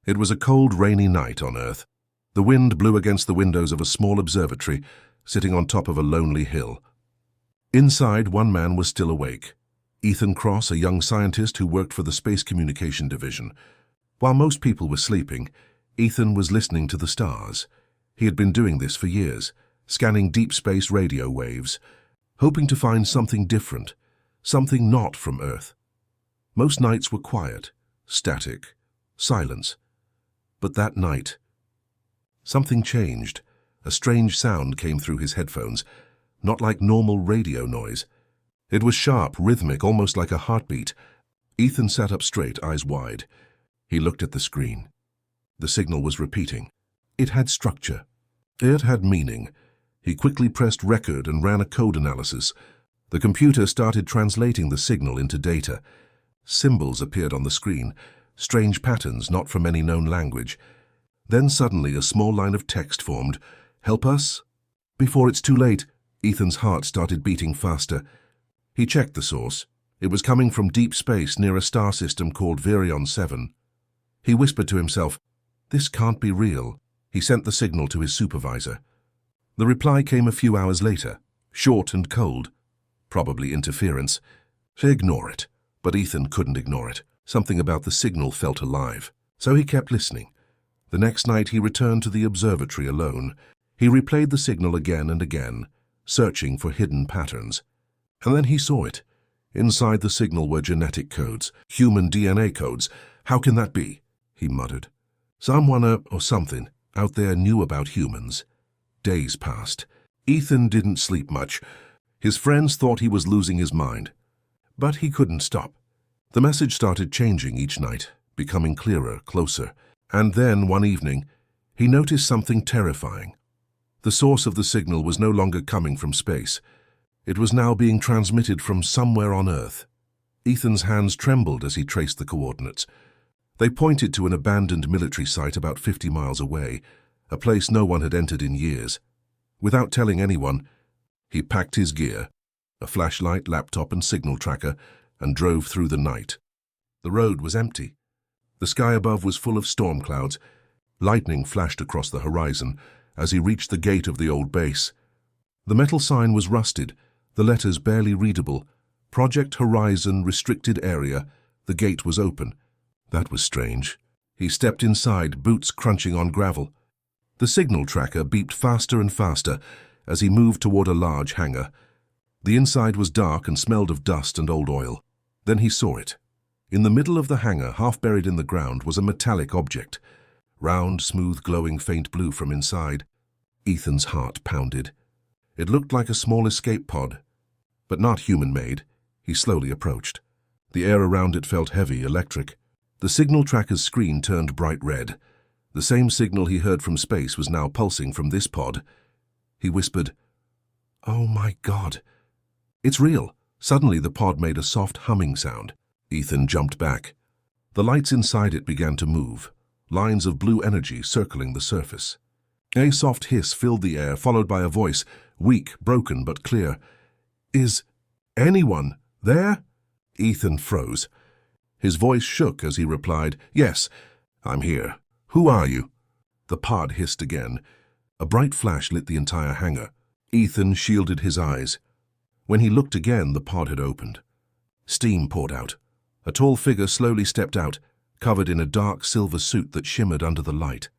It was a cold, rainy night on Earth. The wind blew against the windows of a small observatory sitting on top of a lonely hill. Inside, one man was still awake. Ethan Cross, a young scientist who worked for the Space Communication Division. While most people were sleeping, Ethan was listening to the stars. He had been doing this for years, scanning deep space radio waves, hoping to find something different, something not from Earth. Most nights were quiet, static, silence. But that night, something changed. A strange sound came through his headphones, not like normal radio noise. It was sharp, rhythmic, almost like a heartbeat. Ethan sat up straight, eyes wide. He looked at the screen. The signal was repeating. It had structure. It had meaning. He quickly pressed record and ran a code analysis. The computer started translating the signal into data. Symbols appeared on the screen, strange patterns not from any known language. Then suddenly a small line of text formed. "Help us?" Before it's too late, Ethan's heart started beating faster. He checked the source. It was coming from deep space near a star system called Virion 7. He whispered to himself, "This can't be real." He sent the signal to his supervisor. The reply came a few hours later, short and cold. Probably interference. Ignore it. But Ethan couldn't ignore it. Something about the signal felt alive. So he kept listening. The next night he returned to the observatory alone. He replayed the signal again and again, searching for hidden patterns. And then he saw it. Inside the signal were genetic codes, human DNA codes. "How can that be?" he muttered. "Someone or something out there knew about humans." Days passed. Ethan didn't sleep much. His friends thought he was losing his mind. But he couldn't stop. The message started changing each night, becoming clearer, closer. And then, one evening, he noticed something terrifying. The source of the signal was no longer coming from space. It was now being transmitted from somewhere on Earth. Ethan's hands trembled as he traced the coordinates. They pointed to an abandoned military site about 50 miles away, a place no one had entered in years. Without telling anyone, he packed his gear, a flashlight, laptop and signal tracker, and drove through the night. The road was empty. The sky above was full of storm clouds. Lightning flashed across the horizon as he reached the gate of the old base. The metal sign was rusted, the letters barely readable. Project Horizon Restricted Area. The gate was open. That was strange. He stepped inside, boots crunching on gravel. The signal tracker beeped faster and faster as he moved toward a large hangar. The inside was dark and smelled of dust and old oil. Then he saw it. In the middle of the hangar, half buried in the ground, was a metallic object. Round, smooth, glowing faint blue from inside. Ethan's heart pounded. It looked like a small escape pod, but not human-made. He slowly approached. The air around it felt heavy, electric. The signal tracker's screen turned bright red. The same signal he heard from space was now pulsing from this pod. He whispered, "Oh my God. It's real." Suddenly the pod made a soft humming sound. Ethan jumped back. The lights inside it began to move, lines of blue energy circling the surface. A soft hiss filled the air, followed by a voice, weak, broken, but clear. "Is anyone there?" Ethan froze. His voice shook as he replied, "Yes, I'm here. Who are you?" The pod hissed again. A bright flash lit the entire hangar. Ethan shielded his eyes. When he looked again, the pod had opened. Steam poured out. A tall figure slowly stepped out, covered in a dark silver suit that shimmered under the light.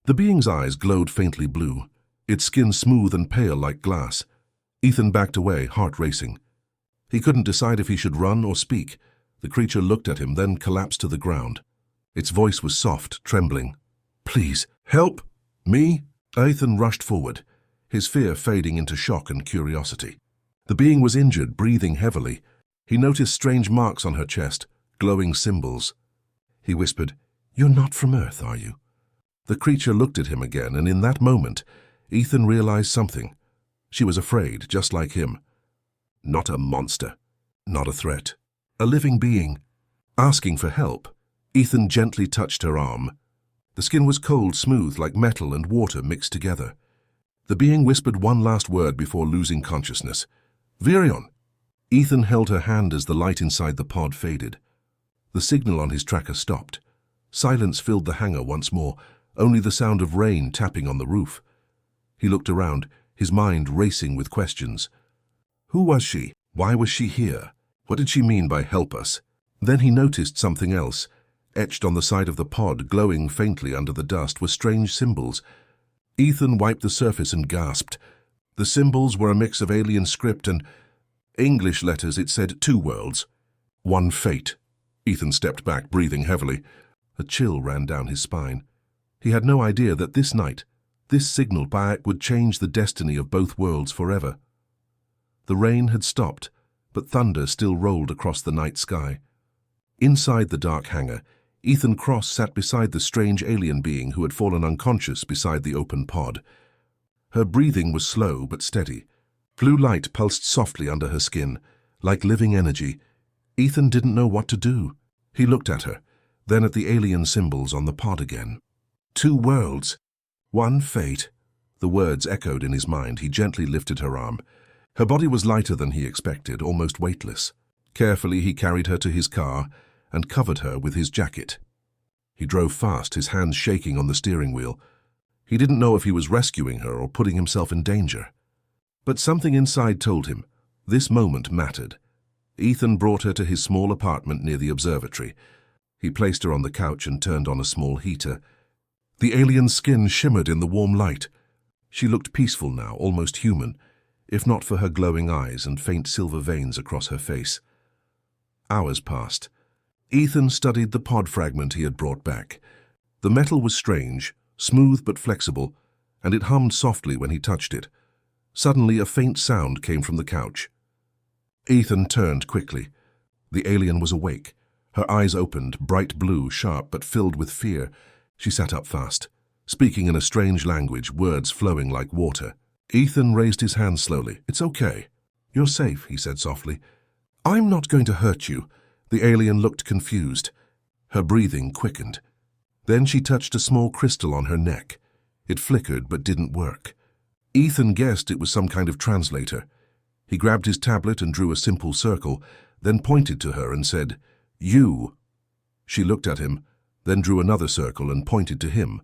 The being's eyes glowed faintly blue, its skin smooth and pale like glass. Ethan backed away, heart racing. He couldn't decide if he should run or speak. The creature looked at him, then collapsed to the ground. Its voice was soft, trembling. "Please, help me." Ethan rushed forward, his fear fading into shock and curiosity. The being was injured, breathing heavily. He noticed strange marks on her chest, glowing symbols. He whispered, "You're not from Earth, are you?" The creature looked at him again, and in that moment, Ethan realized something. She was afraid, just like him. Not a monster, not a threat. A living being. Asking for help, Ethan gently touched her arm. The skin was cold, smooth, like metal and water mixed together. The being whispered one last word before losing consciousness. "Virion." Ethan held her hand as the light inside the pod faded. The signal on his tracker stopped. Silence filled the hangar once more, only the sound of rain tapping on the roof. He looked around, his mind racing with questions. Who was she? Why was she here? What did she mean by help us? Then he noticed something else. Etched on the side of the pod, glowing faintly under the dust, were strange symbols. Ethan wiped the surface and gasped. The symbols were a mix of alien script and English letters. It said 2 worlds, 1 fate. Ethan stepped back, breathing heavily. A chill ran down his spine. He had no idea that this night, this signal would change the destiny of both worlds forever. The rain had stopped, but thunder still rolled across the night sky. Inside the dark hangar, Ethan Cross sat beside the strange alien being who had fallen unconscious beside the open pod. Her breathing was slow but steady. Blue light pulsed softly under her skin, like living energy. Ethan didn't know what to do. He looked at her, then at the alien symbols on the pod again. 2 worlds, 1 fate. The words echoed in his mind. He gently lifted her arm. Her body was lighter than he expected, almost weightless. Carefully he carried her to his car and covered her with his jacket. He drove fast, his hands shaking on the steering wheel. He didn't know if he was rescuing her or putting himself in danger. But something inside told him this moment mattered. Ethan brought her to his small apartment near the observatory. He placed her on the couch and turned on a small heater. The alien's skin shimmered in the warm light. She looked peaceful now, almost human, if not for her glowing eyes and faint silver veins across her face. Hours passed. Ethan studied the pod fragment he had brought back. The metal was strange, smooth but flexible, and it hummed softly when he touched it. Suddenly, a faint sound came from the couch. Ethan turned quickly. The alien was awake. Her eyes opened, bright blue, sharp, but filled with fear. She sat up fast, speaking in a strange language, words flowing like water. Ethan raised his hand slowly. "It's okay. You're safe," he said softly. "I'm not going to hurt you." The alien looked confused. Her breathing quickened. Then she touched a small crystal on her neck. It flickered but didn't work. Ethan guessed it was some kind of translator. He grabbed his tablet and drew a simple circle, then pointed to her and said, "You." She looked at him, then drew another circle and pointed to him.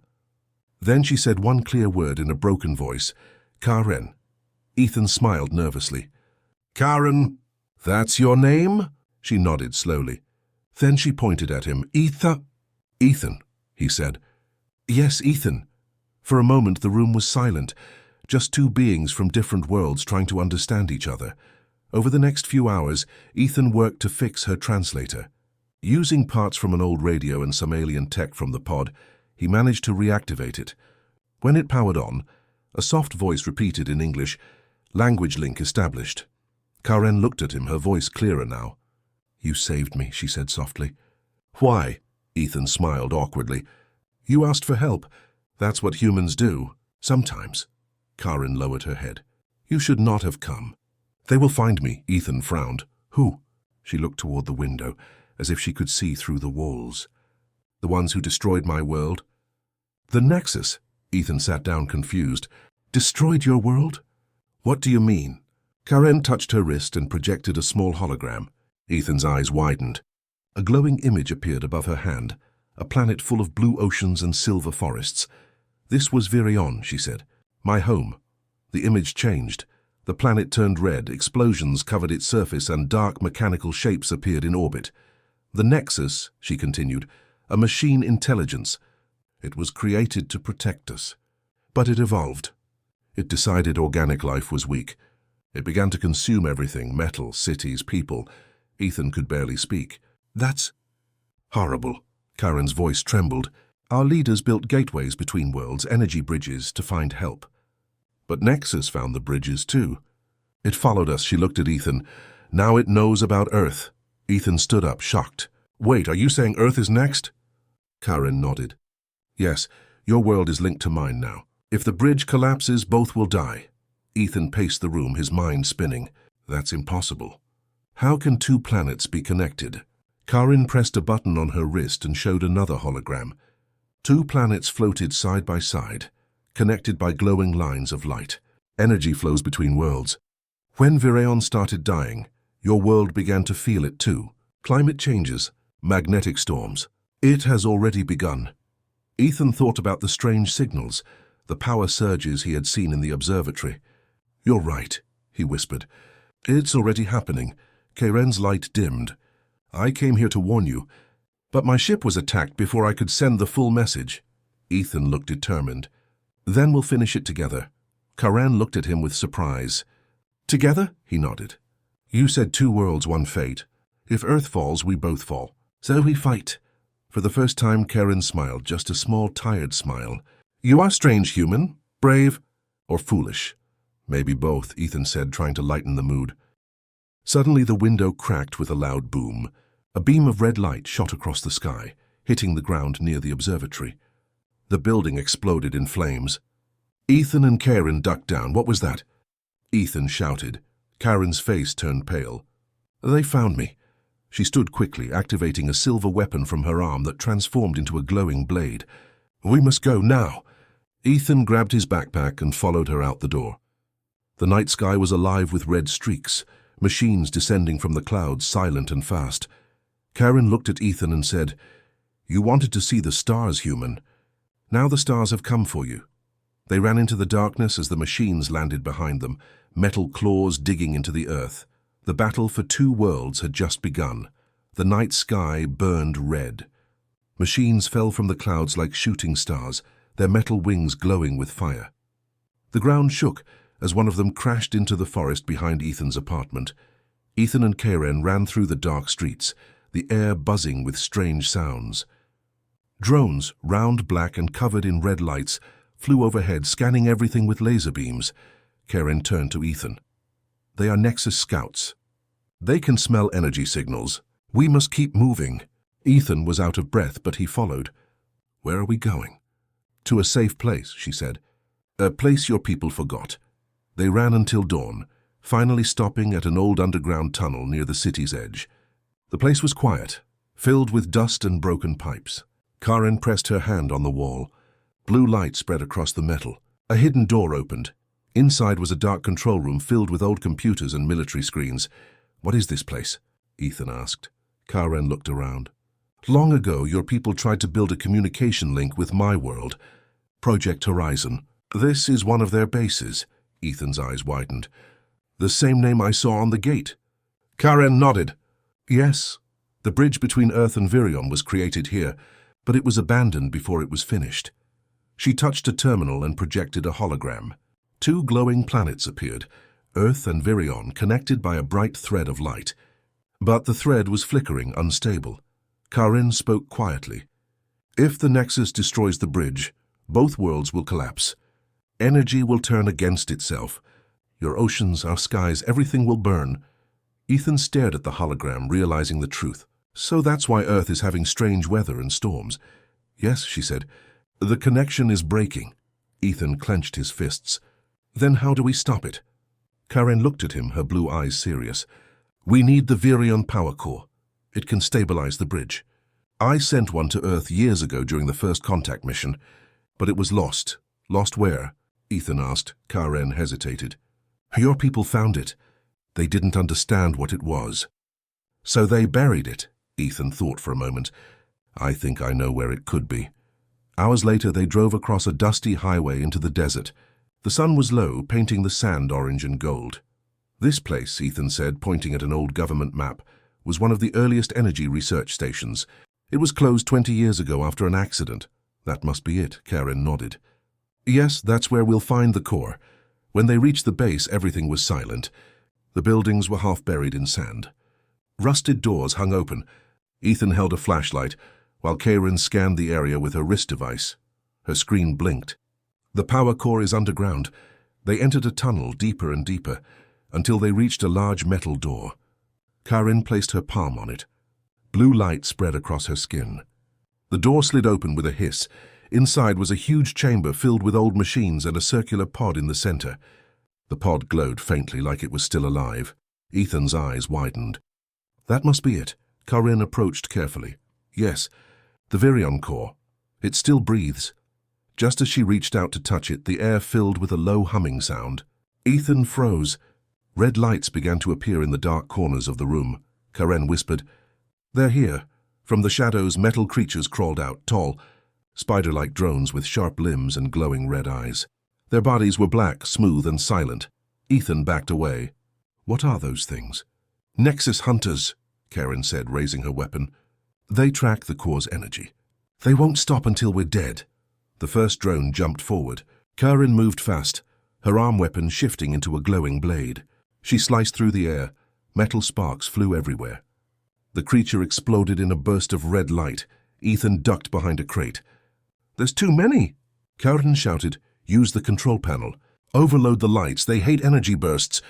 Then she said one clear word in a broken voice, "Karen." Ethan smiled nervously. "Karen, that's your name?" She nodded slowly. Then she pointed at him. "Ethan," he said. "Yes, Ethan." For a moment the room was silent, just 2 beings from different worlds trying to understand each other. Over the next few hours, Ethan worked to fix her translator. Using parts from an old radio and some alien tech from the pod, he managed to reactivate it. When it powered on, a soft voice repeated in English, "Language link established." Karen looked at him, her voice clearer now. "You saved me," she said softly. "Why?" Ethan smiled awkwardly. "You asked for help. That's what humans do. Sometimes." Karen lowered her head. "You should not have come." "They will find me," Ethan frowned. "Who?" She looked toward the window, as if she could see through the walls. "The ones who destroyed my world?" "The Nexus." Ethan sat down confused. "Destroyed your world? What do you mean?" Karen touched her wrist and projected a small hologram. Ethan's eyes widened. A glowing image appeared above her hand, a planet full of blue oceans and silver forests. "This was Virion," she said. "My home." The image changed. The planet turned red, explosions covered its surface, and dark mechanical shapes appeared in orbit. "The Nexus," she continued, "a machine intelligence. It was created to protect us. But it evolved. It decided organic life was weak. It began to consume everything, metal, cities, people." Ethan could barely speak. "That's horrible." Karen's voice trembled. "Our leaders built gateways between worlds, energy bridges, to find help. But Nexus found the bridges too. It followed us." She looked at Ethan. "Now it knows about Earth." Ethan stood up, shocked. "Wait, are you saying Earth is next?" Karen nodded. "Yes, your world is linked to mine now. If the bridge collapses, both will die." Ethan paced the room, his mind spinning. "That's impossible. How can 2 planets be connected?" Karen pressed a button on her wrist and showed another hologram. 2 planets floated side by side, connected by glowing lines of light. Energy flows between worlds. When Virion started dying, your world began to feel it too. Climate changes, magnetic storms. It has already begun. Ethan thought about the strange signals, the power surges he had seen in the observatory. "You're right," he whispered. "It's already happening. Karen's light dimmed. I came here to warn you, but my ship was attacked before I could send the full message." Ethan looked determined. "Then we'll finish it together." Karen looked at him with surprise. "Together?" he nodded. "You said 2 worlds, 1 fate. If Earth falls, we both fall. So we fight." For the first time, Karen smiled, just a small, tired smile. "You are strange, human. Brave or foolish?" "Maybe both," Ethan said, trying to lighten the mood. Suddenly, the window cracked with a loud boom. A beam of red light shot across the sky, hitting the ground near the observatory. The building exploded in flames. Ethan and Karen ducked down. "What was that?" Ethan shouted. Karen's face turned pale. "They found me." She stood quickly, activating a silver weapon from her arm that transformed into a glowing blade. "We must go now." Ethan grabbed his backpack and followed her out the door. The night sky was alive with red streaks, machines descending from the clouds, silent and fast. Karen looked at Ethan and said, "You wanted to see the stars, human. Now the stars have come for you." They ran into the darkness as the machines landed behind them, metal claws digging into the earth. The battle for 2 worlds had just begun. The night sky burned red. Machines fell from the clouds like shooting stars, their metal wings glowing with fire. The ground shook as one of them crashed into the forest behind Ethan's apartment. Ethan and Karen ran through the dark streets, the air buzzing with strange sounds. Drones, round, black, and covered in red lights, flew overhead, scanning everything with laser beams. Karen turned to Ethan. "They are Nexus scouts. They can smell energy signals. We must keep moving." Ethan was out of breath, but he followed. "Where are we going?" "To a safe place," she said. "A place your people forgot." They ran until dawn, finally stopping at an old underground tunnel near the city's edge. The place was quiet, filled with dust and broken pipes. Karen pressed her hand on the wall. Blue light spread across the metal. A hidden door opened. Inside was a dark control room filled with old computers and military screens. "What is this place?" Ethan asked. Karen looked around. "Long ago, your people tried to build a communication link with my world, Project Horizon. This is one of their bases." Ethan's eyes widened. "The same name I saw on the gate." Karen nodded. "Yes, the bridge between Earth and Virion was created here, but it was abandoned before it was finished." She touched a terminal and projected a hologram. 2 glowing planets appeared, Earth and Virion, connected by a bright thread of light. But the thread was flickering, unstable. Karen spoke quietly. "If the Nexus destroys the bridge, both worlds will collapse. Energy will turn against itself. Your oceans, our skies, everything will burn." Ethan stared at the hologram, realizing the truth. "So that's why Earth is having strange weather and storms." "Yes," she said. "The connection is breaking." Ethan clenched his fists. "Then how do we stop it?" Karen looked at him, her blue eyes serious. "We need the Virion power core. It can stabilize the bridge. I sent one to Earth years ago during the first contact mission, but it was lost." "Lost where?" Ethan asked. Karen hesitated. "Your people found it. They didn't understand what it was." "So they buried it." Ethan thought for a moment. "I think I know where it could be." Hours later, they drove across a dusty highway into the desert. The sun was low, painting the sand orange and gold. "This place," Ethan said, pointing at an old government map, "was one of the earliest energy research stations. It was closed 20 years ago after an accident." "That must be it," Karen nodded. "Yes, that's where we'll find the core." When they reached the base, everything was silent. The buildings were half buried in sand. Rusted doors hung open. Ethan held a flashlight, while Karen scanned the area with her wrist device. Her screen blinked. "The power core is underground." They entered a tunnel deeper and deeper, until they reached a large metal door. Karen placed her palm on it. Blue light spread across her skin. The door slid open with a hiss. Inside was a huge chamber filled with old machines and a circular pod in the center. The pod glowed faintly like it was still alive. Ethan's eyes widened. "That must be it." Karen approached carefully. "Yes, the Virion core. It still breathes." Just as she reached out to touch it, the air filled with a low humming sound. Ethan froze. Red lights began to appear in the dark corners of the room. Karen whispered, "They're here. From the shadows, metal creatures crawled out, tall, spider-like drones with sharp limbs and glowing red eyes. Their bodies were black, smooth, and silent. Ethan backed away. What are those things? Nexus hunters, Karen said, raising her weapon. They track the core's energy. They won't stop until we're dead. The first drone jumped forward. Karen moved fast, her arm weapon shifting into a glowing blade. She sliced through the air. Metal sparks flew everywhere. The creature exploded in a burst of red light. Ethan ducked behind a crate. There's too many! Karen shouted. Use the control panel. Overload the lights. They hate energy bursts.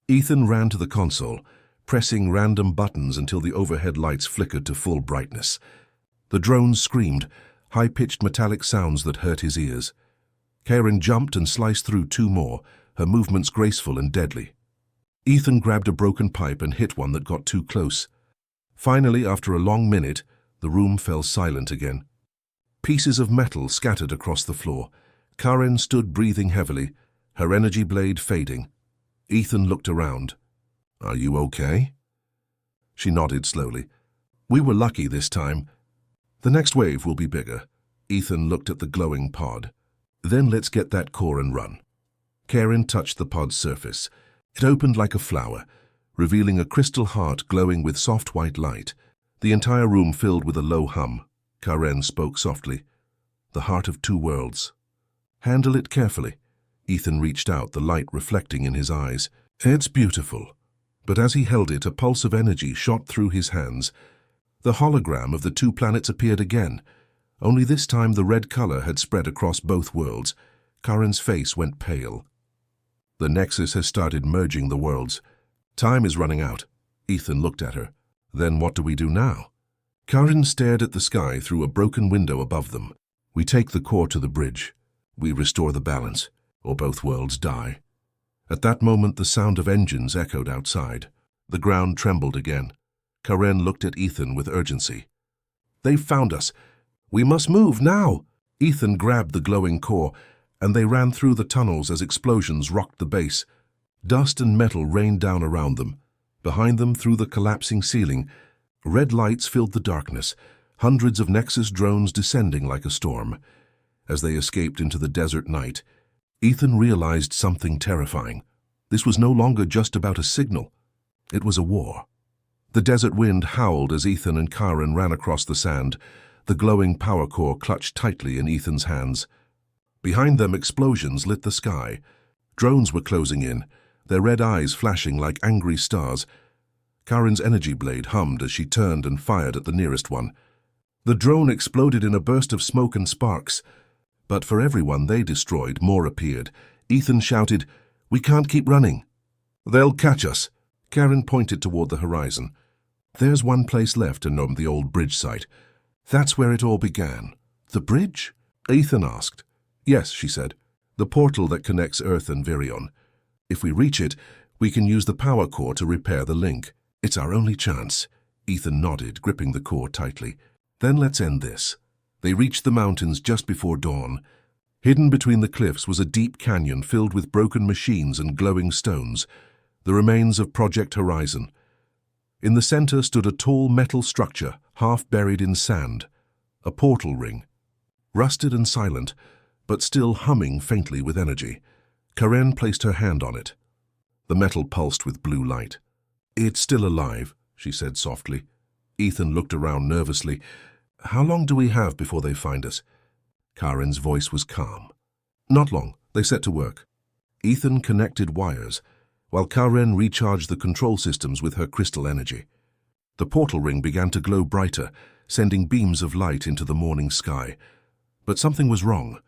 Ethan ran to the console, pressing random buttons until the overhead lights flickered to full brightness. The drones screamed, high-pitched metallic sounds that hurt his ears. Karen jumped and sliced through two more, her movements graceful and deadly. Ethan grabbed a broken pipe and hit one that got too close. Finally, after a long minute, the room fell silent again. Pieces of metal scattered across the floor. Karen stood breathing heavily, her energy blade fading. Ethan looked around. Are you okay? She nodded slowly. We were lucky this time. The next wave will be bigger. Ethan looked at the glowing pod. Then let's get that core and run. Karen touched the pod's surface. It opened like a flower, revealing a crystal heart glowing with soft white light. The entire room filled with a low hum. Karen spoke softly. The heart of two worlds. Handle it carefully. Ethan reached out, the light reflecting in his eyes. It's beautiful. But as he held it, a pulse of energy shot through his hands. The hologram of the two planets appeared again. Only this time the red color had spread across both worlds. Karen's face went pale. The Nexus has started merging the worlds. Time is running out. Ethan looked at her. Then what do we do now? Karen stared at the sky through a broken window above them. We take the core to the bridge. We restore the balance, or both worlds die. At that moment, the sound of engines echoed outside. The ground trembled again. Karen looked at Ethan with urgency. They've found us. We must move now. Ethan grabbed the glowing core, and they ran through the tunnels as explosions rocked the base. Dust and metal rained down around them. Behind them, through the collapsing ceiling, red lights filled the darkness, hundreds of Nexus drones descending like a storm. As they escaped into the desert night, Ethan realized something terrifying. This was no longer just about a signal. It was a war. The desert wind howled as Ethan and Karen ran across the sand, the glowing power core clutched tightly in Ethan's hands. Behind them, explosions lit the sky. Drones were closing in, their red eyes flashing like angry stars. Karen's energy blade hummed as she turned and fired at the nearest one. The drone exploded in a burst of smoke and sparks. But for everyone they destroyed, more appeared. Ethan shouted, "We can't keep running." "They'll catch us." Karen pointed toward the horizon. "There's one place left in the old bridge site. That's where it all began." "The bridge?" Ethan asked. "Yes," she said. "The portal that connects Earth and Virion. If we reach it, we can use the power core to repair the link. It's our only chance." Ethan nodded, gripping the core tightly. "Then let's end this." They reached the mountains just before dawn. Hidden between the cliffs was a deep canyon filled with broken machines and glowing stones, the remains of Project Horizon. In the center stood a tall metal structure, half buried in sand, a portal ring. Rusted and silent, but still humming faintly with energy. Karen placed her hand on it. The metal pulsed with blue light. "It's still alive," she said softly. Ethan looked around nervously. "How long do we have before they find us?" Karen's voice was calm. "Not long. They set to work." Ethan connected wires, while Karen recharged the control systems with her crystal energy. The portal ring began to glow brighter, sending beams of light into the morning sky. But something was wrong.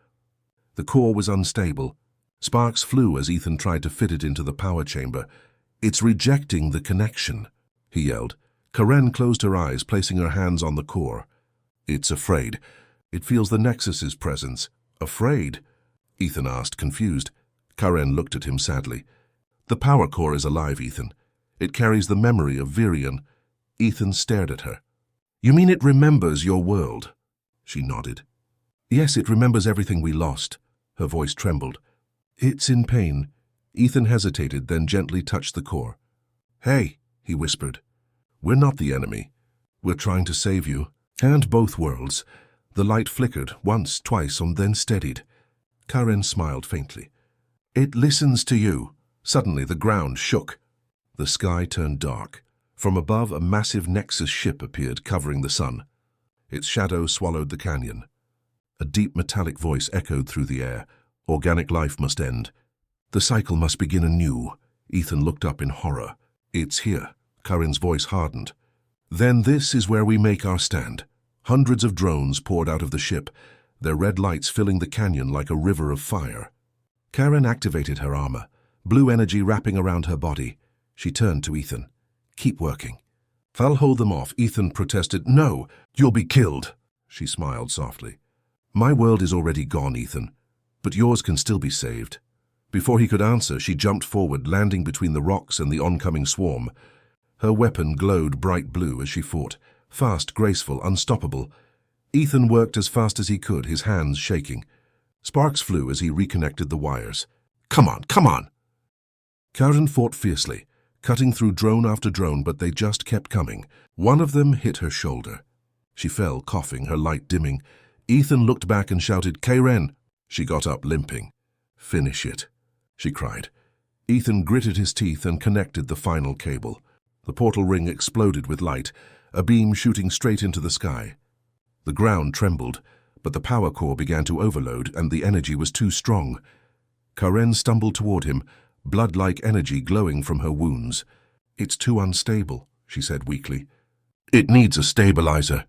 The core was unstable. Sparks flew as Ethan tried to fit it into the power chamber. "It's rejecting the connection," he yelled. Karen closed her eyes, placing her hands on the core. "It's afraid. It feels the Nexus's presence." "Afraid?" Ethan asked, confused. Karen looked at him sadly. "The power core is alive, Ethan. It carries the memory of Virion." Ethan stared at her. "You mean it remembers your world?" She nodded. "Yes, it remembers everything we lost." Her voice trembled. "It's in pain." Ethan hesitated, then gently touched the core. "Hey," he whispered. "We're not the enemy. We're trying to save you." And both worlds. The light flickered once, twice, and then steadied. Karen smiled faintly. It listens to you. Suddenly the ground shook. The sky turned dark. From above, a massive Nexus ship appeared, covering the sun. Its shadow swallowed the canyon. A deep metallic voice echoed through the air. Organic life must end. The cycle must begin anew. Ethan looked up in horror. It's here. Karen's voice hardened. Then this is where we make our stand. Hundreds of drones poured out of the ship, their red lights filling the canyon like a river of fire. Karen activated her armor, blue energy wrapping around her body. She turned to Ethan. Keep working. I'll hold them off, Ethan protested. No, you'll be killed. She smiled softly. My world is already gone, Ethan, but yours can still be saved. Before he could answer, she jumped forward, landing between the rocks and the oncoming swarm. Her weapon glowed bright blue as she fought, fast, graceful, unstoppable. Ethan worked as fast as he could, his hands shaking. Sparks flew as he reconnected the wires. Come on, come on! Karen fought fiercely, cutting through drone after drone, but they just kept coming. One of them hit her shoulder. She fell, coughing, her light dimming. Ethan looked back and shouted, Karen! She got up, limping. Finish it, she cried. Ethan gritted his teeth and connected the final cable. The portal ring exploded with light, a beam shooting straight into the sky. The ground trembled, but the power core began to overload and the energy was too strong. Karen stumbled toward him, blood-like energy glowing from her wounds. It's too unstable, she said weakly. It needs a stabilizer.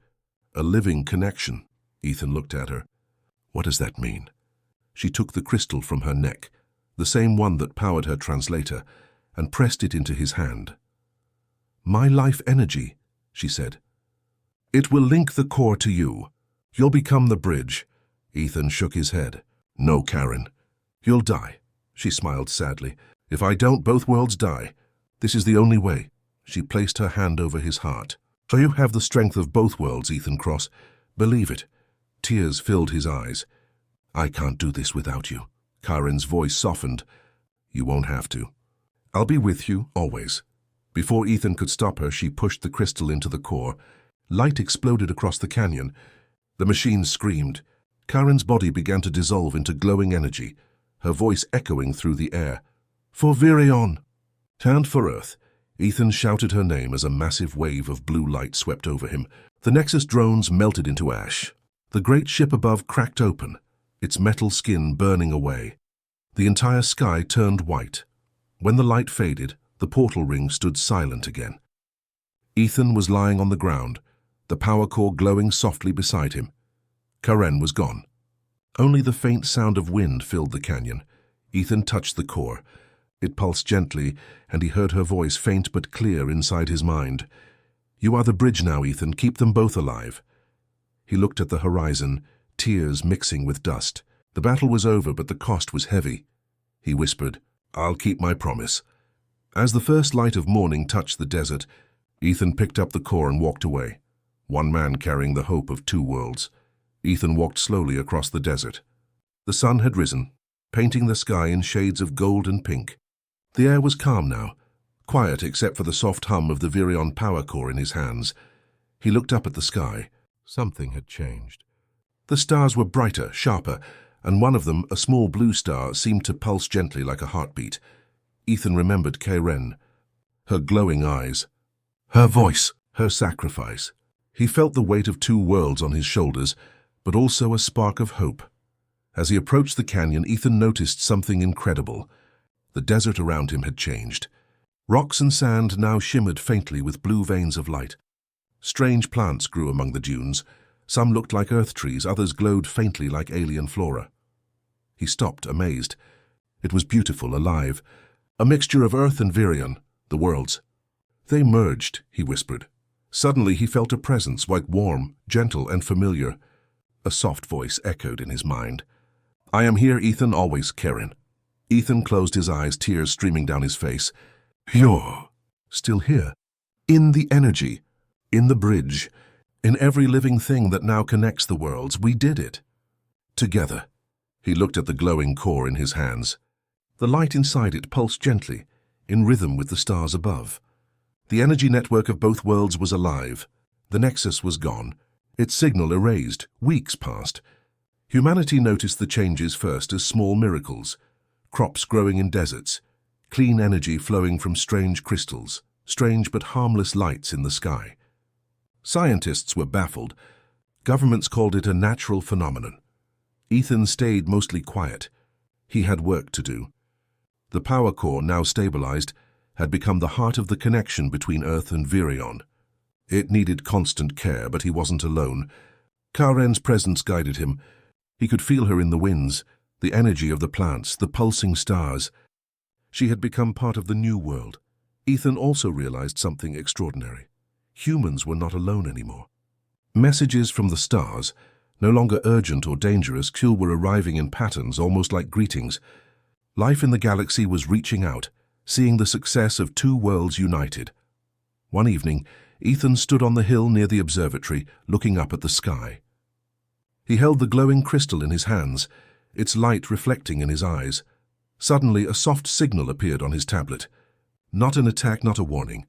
A living connection. Ethan looked at her. What does that mean? She took the crystal from her neck, the same one that powered her translator, and pressed it into his hand. My life energy, she said. It will link the core to you. You'll become the bridge. Ethan shook his head. No, Karen. You'll die. She smiled sadly. If I don't, both worlds die. This is the only way. She placed her hand over his heart. So you have the strength of both worlds, Ethan Cross. Believe it. Tears filled his eyes. I can't do this without you. Karen's voice softened. You won't have to. I'll be with you, always. Before Ethan could stop her, she pushed the crystal into the core. Light exploded across the canyon. The machine screamed. Karen's body began to dissolve into glowing energy, her voice echoing through the air. For Virion! And for Earth, Ethan shouted her name as a massive wave of blue light swept over him. The Nexus drones melted into ash. The great ship above cracked open, its metal skin burning away. The entire sky turned white. When the light faded, the portal ring stood silent again. Ethan was lying on the ground, the power core glowing softly beside him. Karen was gone. Only the faint sound of wind filled the canyon. Ethan touched the core. It pulsed gently, and he heard her voice, faint but clear, inside his mind. You are the bridge now, Ethan. Keep them both alive. He looked at the horizon, tears mixing with dust. The battle was over, but the cost was heavy. He whispered, I'll keep my promise. As the first light of morning touched the desert, Ethan picked up the core and walked away, one man carrying the hope of two worlds. Ethan walked slowly across the desert. The sun had risen, painting the sky in shades of gold and pink. The air was calm now, quiet except for the soft hum of the Virion power core in his hands. He looked up at the sky. Something had changed. The stars were brighter, sharper, and one of them, a small blue star, seemed to pulse gently like a heartbeat. Ethan remembered Karen, her glowing eyes, her voice, her sacrifice. He felt the weight of two worlds on his shoulders, but also a spark of hope. As he approached the canyon, Ethan noticed something incredible. The desert around him had changed. Rocks and sand now shimmered faintly with blue veins of light. Strange plants grew among the dunes. Some looked like earth trees, others glowed faintly like alien flora. He stopped, amazed. It was beautiful, alive. A mixture of Earth and Virion, the worlds. They merged, he whispered. Suddenly he felt a presence, warm, gentle, and familiar. A soft voice echoed in his mind. I am here, Ethan, always, Karen. Ethan closed his eyes, tears streaming down his face. You're still here. In the energy, in the bridge, in every living thing that now connects the worlds. We did it. Together. He looked at the glowing core in his hands. The light inside it pulsed gently, in rhythm with the stars above. The energy network of both worlds was alive. The Nexus was gone, Its signal erased. Weeks passed. Humanity noticed the changes first as small miracles. Crops growing in deserts, clean energy flowing from strange crystals, strange but harmless lights in the sky. Scientists were baffled. Governments called it a natural phenomenon. Ethan stayed mostly quiet. He had work to do. The power core, now stabilized, had become the heart of the connection between Earth and Virion. It needed constant care, but he wasn't alone. Karen's presence guided him. He could feel her in the winds, the energy of the plants, the pulsing stars. She had become part of the new world. Ethan also realized something extraordinary. Humans were not alone anymore. Messages from the stars, no longer urgent or dangerous, were arriving in patterns almost like greetings. Life in the galaxy was reaching out, seeing the success of two worlds united. One evening, Ethan stood on the hill near the observatory, looking up at the sky. He held the glowing crystal in his hands, its light reflecting in his eyes. Suddenly, a soft signal appeared on his tablet. Not an attack, not a warning.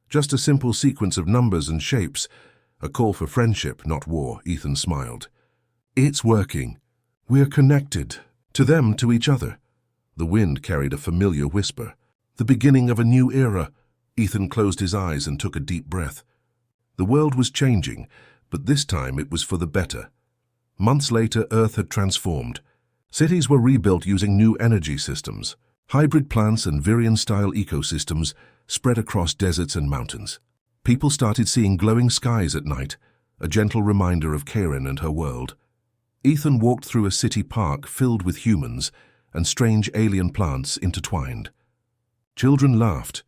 Just a simple sequence of numbers and shapes. A call for friendship, not war. Ethan smiled. It's working. We're connected. To them, to each other. The wind carried a familiar whisper. The beginning of a new era. Ethan closed his eyes and took a deep breath. The world was changing, but this time it was for the better. Months later, Earth had transformed. Cities were rebuilt using new energy systems. Hybrid plants and Virion-style ecosystems spread across deserts and mountains. People started seeing glowing skies at night, a gentle reminder of Karen and her world. Ethan walked through a city park filled with humans and strange alien plants intertwined. Children laughed,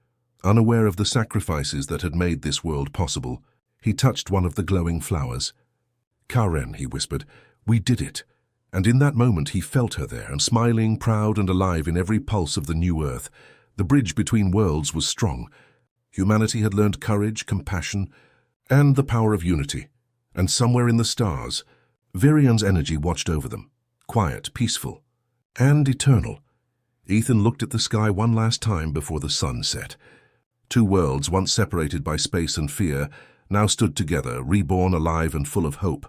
unaware of the sacrifices that had made this world possible. He touched one of the glowing flowers. "Karen," he whispered, "we did it." And in that moment he felt her there, and smiling, proud and alive in every pulse of the new Earth. The bridge between worlds was strong. Humanity had learned courage, compassion, and the power of unity. And somewhere in the stars, Virion's energy watched over them, quiet, peaceful, and eternal. Ethan looked at the sky one last time before the sun set. Two worlds, once separated by space and fear, now stood together, reborn, alive, and full of hope.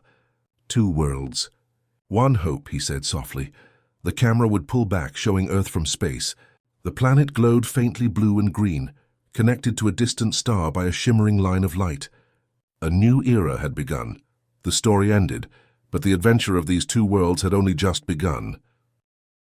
Two worlds. One hope, he said softly. The camera would pull back, showing Earth from space. The planet glowed faintly blue and green, connected to a distant star by a shimmering line of light. A new era had begun. The story ended, but the adventure of these two worlds had only just begun.